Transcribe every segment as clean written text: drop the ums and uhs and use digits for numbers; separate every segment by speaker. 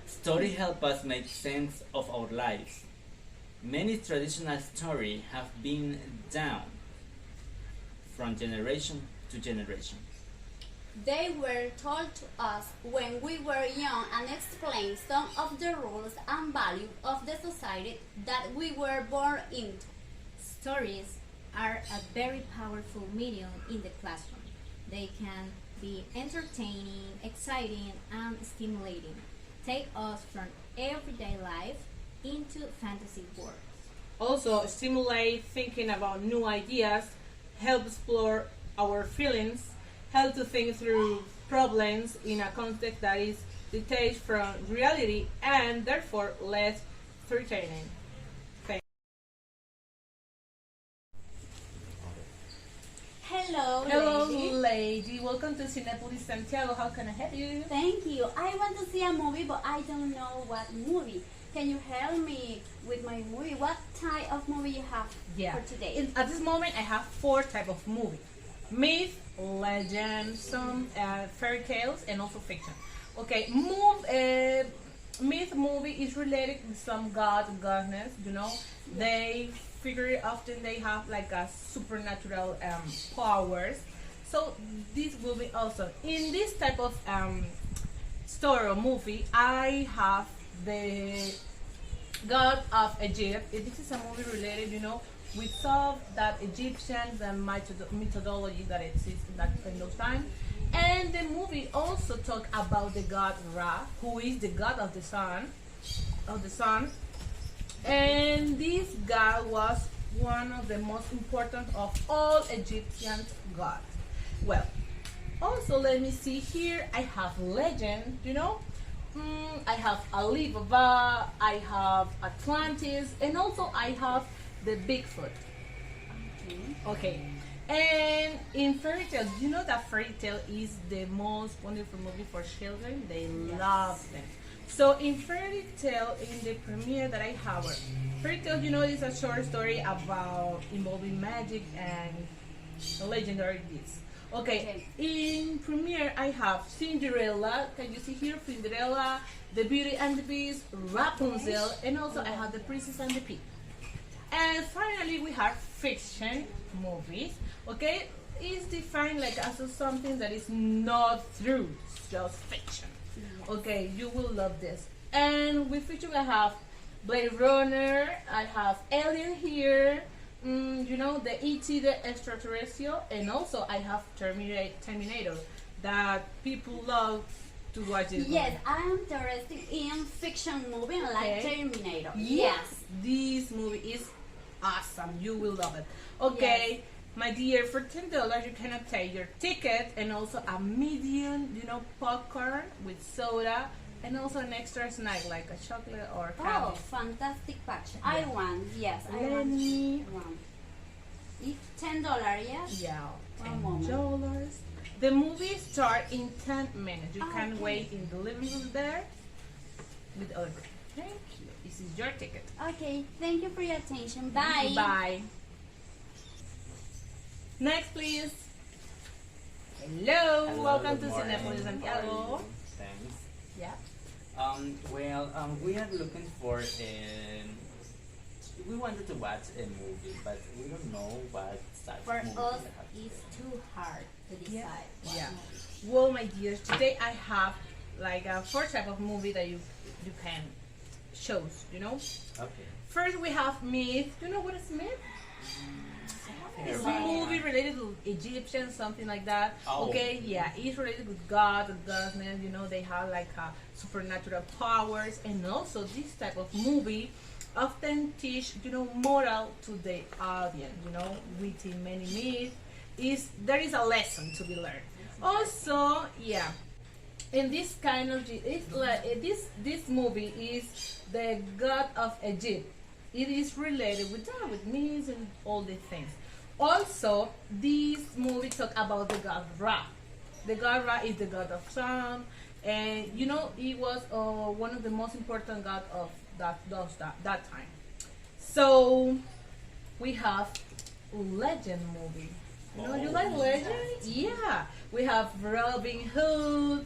Speaker 1: Stories help us make sense of our lives. Many traditional stories have been down from generation to generation.
Speaker 2: They were told to us when we were young and explained some of the rules and values of the society that we were born into.
Speaker 3: Stories are a very powerful medium in the classroom. They can be entertaining, exciting, and stimulating. Take us from everyday life into fantasy worlds.
Speaker 4: Also, stimulate thinking about new ideas, help explore our feelings, help to think through problems in a context that is detached from reality and therefore less threatening.
Speaker 2: Hello,
Speaker 4: Hello,
Speaker 2: lady.
Speaker 4: lady. Welcome to Cinepolis Santiago. How can I help you?
Speaker 2: Thank you. I want to see a movie, but I don't know what movie. Can you help me with my movie? What type of movie you have for today?
Speaker 4: At this moment, I have 4 types of movie: myth, legend, some fairy tales, and also fiction. Okay, myth movie is related with some god and goddess. They figure often they have like a supernatural powers. So this will be awesome. In this type of story or movie, I have the God of Egypt. This is a movie related, with some that Egyptians and methodology that exists in those times. And the movie also talk about the god Ra, who is the god of the sun. And this god was one of the most important of all Egyptian gods. Well, also let me see here. I have legend, I have Alibaba, I have Atlantis, and also I have the Bigfoot. Okay. And in fairy tales, that fairy tale is the most wonderful movie for children. They love them. So in fairy tale, in the premiere that I have, fairy tale, is a short story about involving magic and legendary beasts. Okay, in premiere I have Cinderella. Can you see here? Cinderella, The Beauty and the Beast, Rapunzel, and also I have The Princess and the Pig. And finally we have fiction movies. Okay, it's defined like as something that is not true, it's just fiction. Okay, you will love this. And with fiction I have Blade Runner, I have Alien here, the E.T. the extraterrestrial, and also I have Terminator that people love to watch it.
Speaker 2: Yes, I am interested in fiction movie like Terminator.
Speaker 4: Yes, this movie is awesome. You will love it. Okay, my dear, for $10 you can obtain your ticket and also a medium, popcorn with soda and also an extra snack like a chocolate or candy.
Speaker 2: Oh, fantastic package. I want. Yes, I
Speaker 4: Let
Speaker 2: want.
Speaker 4: me.
Speaker 2: It's $10. Yes.
Speaker 4: Yeah,
Speaker 2: One
Speaker 4: $10. The movie starts in 10 minutes. You can
Speaker 2: Okay.
Speaker 4: wait in the living room there with other people. Thank you. This is your ticket.
Speaker 2: Okay. Thank you for your attention. Bye.
Speaker 4: Bye. Next, please. Hello. Welcome to
Speaker 1: good morning.
Speaker 4: Cinepolis
Speaker 1: How are
Speaker 4: Santiago.
Speaker 1: you? Thanks.
Speaker 4: Yeah.
Speaker 1: We are looking for we wanted to watch a movie, but we don't know what type
Speaker 3: For
Speaker 1: of movie
Speaker 3: us,
Speaker 1: we have.
Speaker 3: it's too hard to decide what
Speaker 4: Yeah.
Speaker 3: movie.
Speaker 4: Well, my dears, today I have like a 4 type of movie that you can choose.
Speaker 1: Okay.
Speaker 4: First, we have myth. Do you know what is myth? It's a movie related to Egyptians, something like that.
Speaker 1: Oh.
Speaker 4: Okay, yeah, it's related with God and goddess. They have like supernatural powers, and also this type of movie often teach moral to the audience. Within many myths, there is a lesson to be learned. Also, yeah, in this kind of it's like this movie is the God of Egypt. It is related with myths and all these things. Also, this movie talk about the god Ra. The god Ra is the god of sun, and he was one of the most important god of that time. So we have legend movie. No, you
Speaker 1: Oh,
Speaker 4: like legends? Yeah. We have Robin Hood.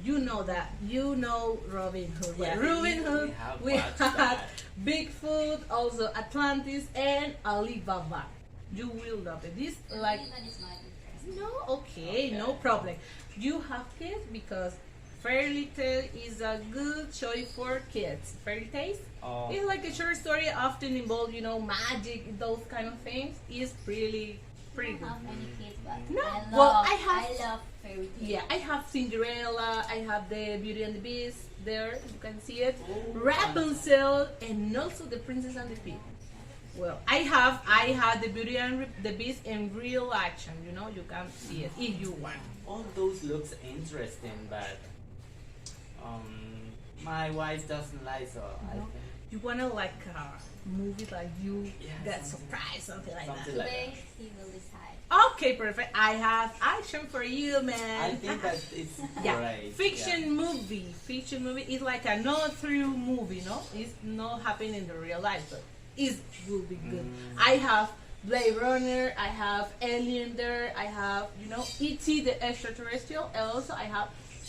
Speaker 4: You know that. You know Robin Hood.
Speaker 1: Yeah,
Speaker 4: Robin Hood.
Speaker 1: we have
Speaker 4: We
Speaker 1: watched
Speaker 4: have
Speaker 1: that.
Speaker 4: Bigfoot, also Atlantis, and Alibaba. You will love it. This like
Speaker 2: That is not interesting.
Speaker 4: no, okay, no
Speaker 1: Okay.
Speaker 4: problem. You have kids because fairy tale is a good choice for kids. Fairy tales
Speaker 1: Oh,
Speaker 4: it's like a short story, often involve magic, those kind of things. Is really pretty
Speaker 2: I don't
Speaker 4: good.
Speaker 2: have any kids, but
Speaker 4: No,
Speaker 2: I love,
Speaker 4: well, I have-
Speaker 2: I love fairy tales.
Speaker 4: Yeah, I have Cinderella. I have the Beauty and the Beast. There, you can see it.
Speaker 1: Oh,
Speaker 4: Rapunzel, and also the Princess and the Pig. Well, I had the Beauty and the Beast in real action. You can see it if you want.
Speaker 1: all those looks interesting, but my wife doesn't like, so I
Speaker 4: No.
Speaker 1: think
Speaker 4: You wanna like a movie like you
Speaker 1: Yeah,
Speaker 4: get
Speaker 1: something-
Speaker 4: surprised, something like
Speaker 1: something
Speaker 4: that.
Speaker 1: like
Speaker 2: Today
Speaker 1: that.
Speaker 2: he will decide.
Speaker 4: Okay, perfect. I have action for you, man.
Speaker 1: I think that it's
Speaker 4: Yeah,
Speaker 1: great.
Speaker 4: fiction movie. Fiction movie is like a no through movie, no? It's not happening in the real life, but it will be good. I have Blade Runner. I have Alien there. I have E.T. the extraterrestrial, and also I have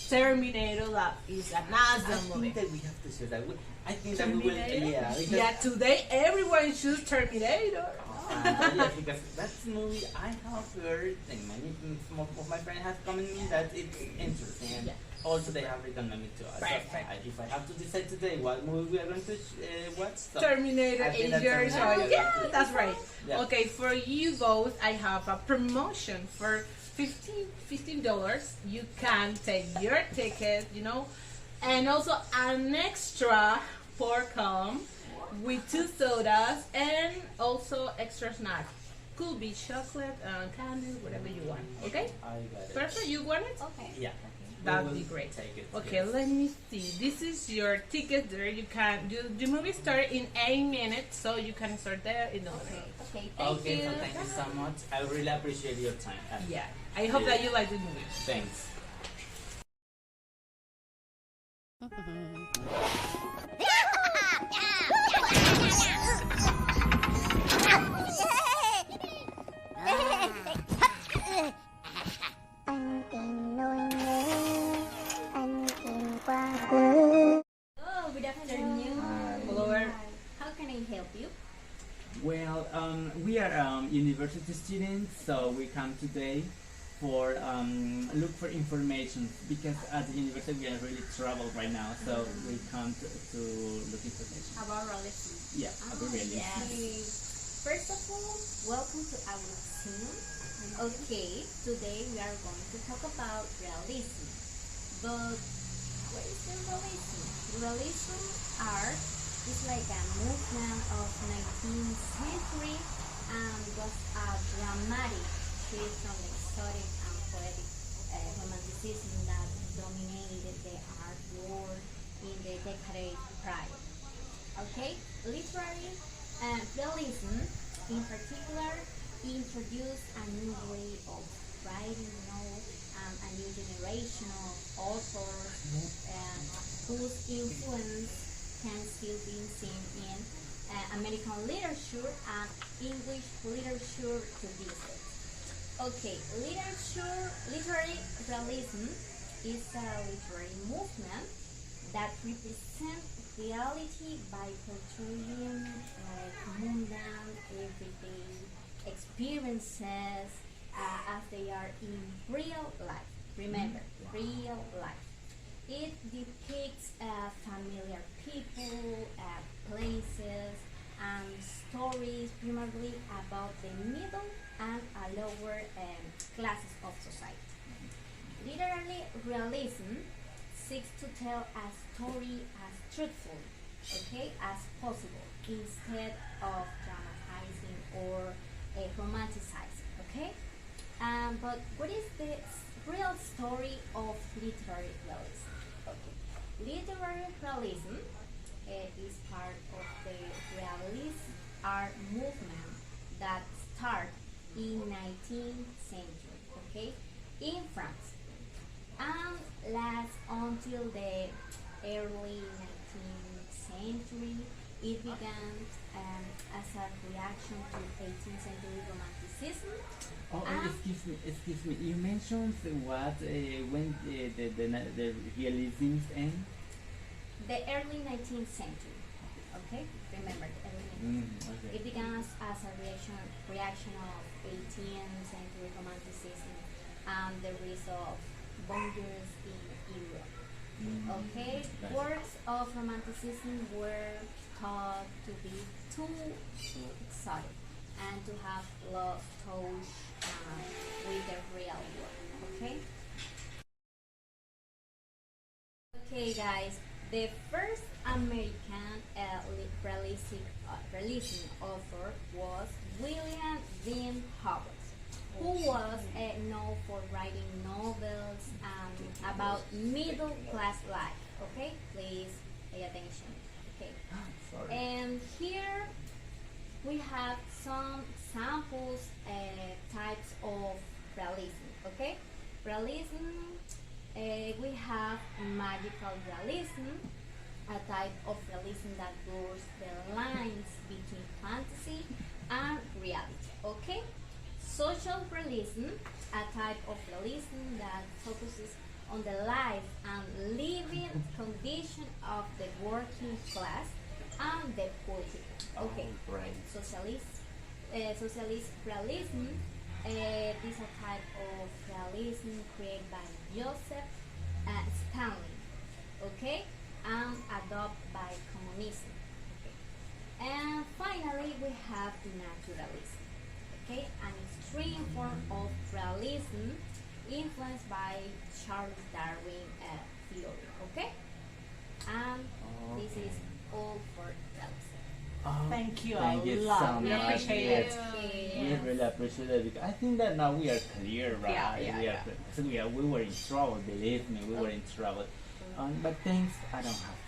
Speaker 4: Terminator. That is an
Speaker 1: I
Speaker 4: awesome movie.
Speaker 1: think that we have to share that. I think that we will.
Speaker 4: Terminator?
Speaker 1: Yeah, because,
Speaker 4: Yeah, today everyone choose Terminator.
Speaker 1: yeah, because that's a movie I have heard, and many of my friends have commented me that it's interesting. And
Speaker 4: Yeah.
Speaker 1: also, they have recommended to us. So
Speaker 4: Perfect.
Speaker 1: if I have to decide today what movie we are going to watch, so
Speaker 4: Terminator
Speaker 1: I think
Speaker 4: is
Speaker 1: that's
Speaker 4: yours.
Speaker 1: Terminator.
Speaker 4: Yeah, that's right.
Speaker 1: Yeah.
Speaker 4: Okay, for you both, I have a promotion for $15. You can take your ticket, and also an extra pork com with 2 sodas and also extra snack. Could be chocolate, candy, whatever you want. Okay,
Speaker 1: I got it.
Speaker 4: perfect. You want it?
Speaker 2: Okay.
Speaker 1: Yeah.
Speaker 4: That'd
Speaker 1: We will
Speaker 4: be great.
Speaker 1: Take it.
Speaker 4: Okay,
Speaker 1: yes.
Speaker 4: let me see. This is your ticket there. You can do the movie start in 8 minutes, so you can start there in the movie.
Speaker 2: Okay, thank
Speaker 1: Okay,
Speaker 2: you.
Speaker 1: so thank you so much. I really appreciate your time.
Speaker 4: Yeah, I hope that you like the movie.
Speaker 1: Thanks.
Speaker 3: Oh, good afternoon.
Speaker 4: Hello.
Speaker 3: How can I help you?
Speaker 1: Well, we are university students, so we come today for look for information because at the university we are really troubled right now. So we come to look information.
Speaker 3: About realism.
Speaker 1: Yeah, about really.
Speaker 3: Yes. First of all, welcome to our museum. Okay, today we are going to talk about realism. But what is the realism? Realism art is like a movement of 19th century and was a dramatic shift from the exotic and poetic romanticism that dominated the art world in the decade prior. Okay, literary realism in particular introduced a new way of writing, a new generation of authors whose influence can still be seen in American literature and English literature to this day. Okay, literary realism is a literary movement that represents reality by portraying mundane, everyday experiences as they are in real life. Remember, real life. It depicts familiar people, places, and stories primarily about the middle and lower classes of society. Literary realism seeks to tell a story as truthfully, as possible, instead of dramatizing or romanticizing, but what is the real story of literary realism? Literary realism is part of the realist art movement that started in 19th century, in France, and lasts until the early 19th century. It began as a reaction to 18th century romanticism
Speaker 1: Oh,
Speaker 2: Um,
Speaker 1: excuse me. You mentioned what when the realisms end?
Speaker 3: The early 19th century. Okay, remember the early 19th.
Speaker 1: Okay.
Speaker 3: It began as a reaction of 18th century romanticism and the rise of boundaries in Europe. Okay,
Speaker 1: Right.
Speaker 3: works of romanticism were thought to be too exotic and to have lost touch with the real world. Okay. Okay, guys. The first American realism author was William Dean Howells, who was known for writing novels about middle class life. Okay, please pay attention. Okay,
Speaker 1: Sorry.
Speaker 3: and here we have some samples types of realism. Okay, realism. We have magical realism, a type of realism that blurs the lines between fantasy and reality. Okay, social realism, a type of realism that focuses on the life and living condition of the working class and the poor people. Okay,
Speaker 1: Oh, right.
Speaker 3: socialist realism. This is a type of realism created by Joseph Stanley, okay, and adopted by communism. Okay. And finally, we have naturalism, okay, an extreme form of realism influenced by Charles Darwin theory, okay. And this is all for realism.
Speaker 1: Oh,
Speaker 4: Thank you
Speaker 1: Thank
Speaker 4: a
Speaker 1: you
Speaker 4: lot.
Speaker 1: so
Speaker 4: We
Speaker 1: much.
Speaker 4: appreciate
Speaker 1: Yes.
Speaker 4: it.
Speaker 1: We really appreciate it because I think that now we are clear, right?
Speaker 4: Yeah,
Speaker 1: we are
Speaker 4: yeah.
Speaker 1: clear. So we were in trouble, believe me, we were in trouble. But thanks, I don't have.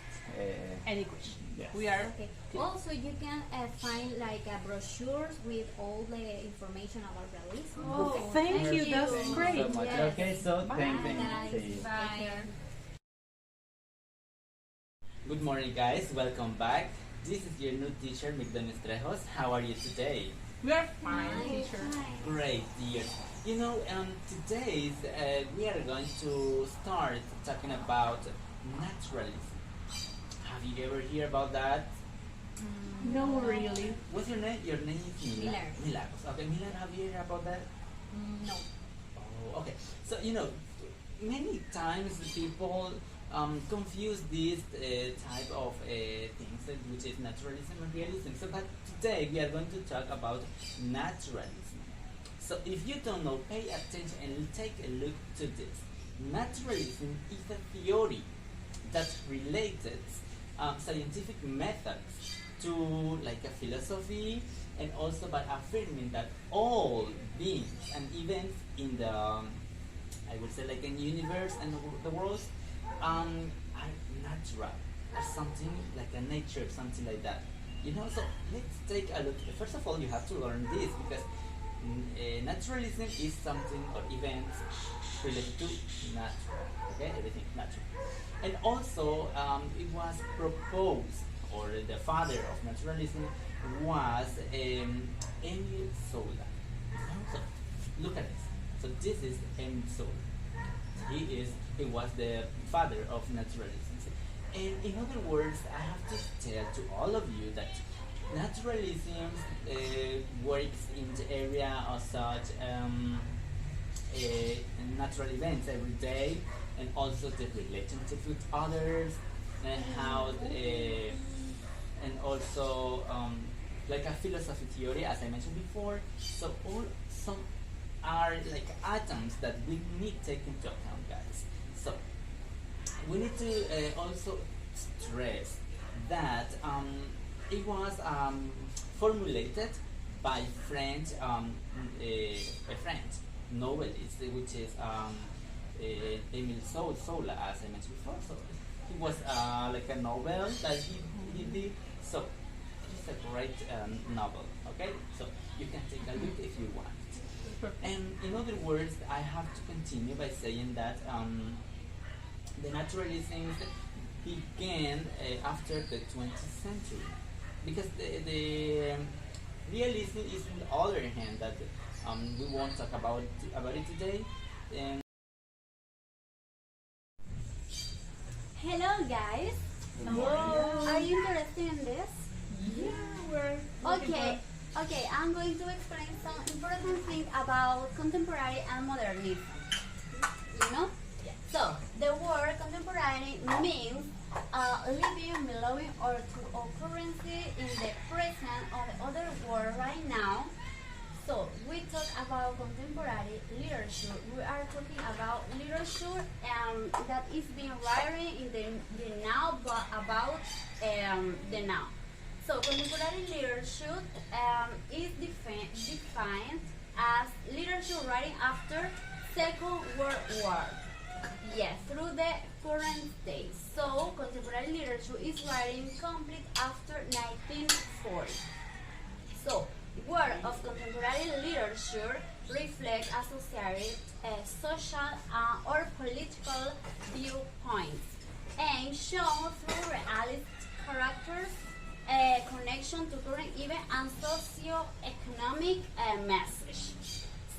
Speaker 4: Any question?
Speaker 1: Yes.
Speaker 4: We are.
Speaker 3: Okay. Also, you can find like brochures with all the information about realism.
Speaker 4: Oh, thank you. That's
Speaker 1: Thank you
Speaker 4: great.
Speaker 1: so much.
Speaker 3: Yes.
Speaker 1: Okay, so
Speaker 4: Bye.
Speaker 1: thank
Speaker 3: Bye,
Speaker 1: you.
Speaker 3: guys.
Speaker 1: See you.
Speaker 3: Take care.
Speaker 1: Good morning, guys. Welcome back. This is your new teacher, Trejos. How are you today?
Speaker 4: We are fine, teacher.
Speaker 1: Great, dear. You know, today we are going to start talking about naturalism. Have you ever heard about that?
Speaker 4: No, really.
Speaker 1: What's your name? Your name is
Speaker 3: Milagros.
Speaker 1: Milagros. Okay, Milagros, have you heard about that?
Speaker 3: No.
Speaker 1: Oh, okay. So, you know, many times people confuse this type of things, which is naturalism and realism. So, but today we are going to talk about naturalism. So, if you don't know, pay attention and take a look to this. Naturalism is a theory that related scientific methods to like a philosophy, and also by affirming that all beings and events in the I would say like in the universe and the world are natural, or something like a nature, something like that. You know, so let's take a look. First of all, you have to learn this because naturalism is something or events related to natural. Okay, everything natural. And also, it was proposed, or the father of naturalism was Emile Zola. So, look at this. So this is Emile Zola. He was the father of naturalism. And in other words, I have to tell to all of you that naturalism works in the area of such natural events every day, and also the relationship with others, and how and also like a philosophy theory, as I mentioned before. So all some are like atoms that we need to take into account, guys. So we need to also stress that it was formulated by a French novelist, which is Emile Zola, as I mentioned before. So it was like a novel that he did. So it's a great novel. Okay, so you can take a look if you want. And in other words, I have to continue by saying that the naturalism began after the 20th century, because the realism is on the other hand that we won't talk about it today. And
Speaker 2: Hello guys.
Speaker 4: Hello.
Speaker 2: Are you interested in this?
Speaker 4: Yeah, we're looking
Speaker 2: Okay, I'm going to explain some important things about contemporary and modernism. You know? So, the word contemporary means living, belonging, or to occurrence in the present or the other world right now. So, we talk about contemporary literature. We are talking about literature that is being written in the now, but about the now. So, contemporary literature is defined as literature writing after Second World War. Yes, through the current days. So, contemporary literature is writing complete after 1940. So, work of contemporary literature reflect associated social or political viewpoints and show through realist characters connection to current event and socio-economic message.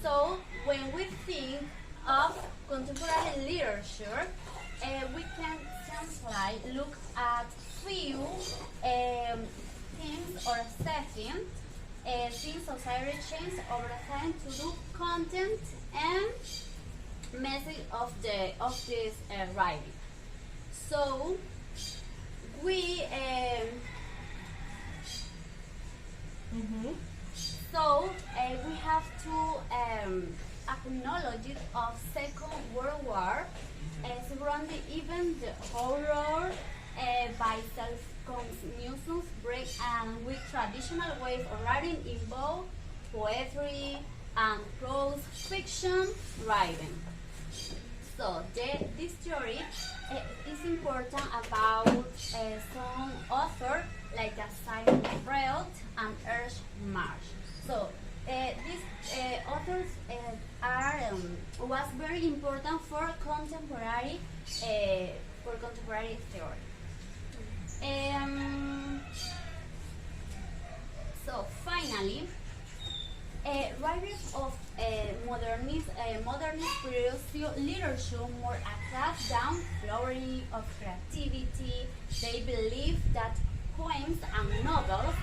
Speaker 2: So when we think of contemporary literature, we can simply look at few things or settings since society changes over time to do content and message of this writing. So we we have to acknowledge it of Second World War surrounding even the horror by self-consciousness break and with traditional ways of writing involve poetry and prose fiction writing. So this theory is important about some authors like Simon Freud and Ernst Marsh. So these authors was very important for contemporary theory. So finally, writers of modernist period see literature more attract down flowering of creativity. They believe that poems and novels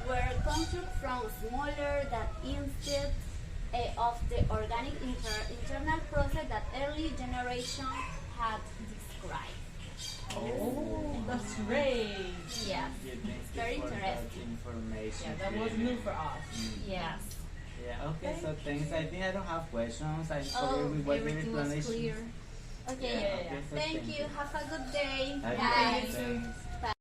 Speaker 2: were constructed from smaller that instead of the organic internal process that early generation had described.
Speaker 4: Oh, that's great.
Speaker 2: Yes, it's very interesting.
Speaker 1: Information.
Speaker 4: Yeah, that was new for us.
Speaker 2: Yes.
Speaker 1: Yeah, okay, so thanks. I think I don't have questions. I
Speaker 2: Oh,
Speaker 1: sorry with what
Speaker 3: Everything was
Speaker 1: explanation.
Speaker 3: clear.
Speaker 2: Okay.
Speaker 1: Yeah, okay, so
Speaker 2: Thank you. Have a good day.
Speaker 1: Have a
Speaker 2: Bye.
Speaker 1: good day. Thanks.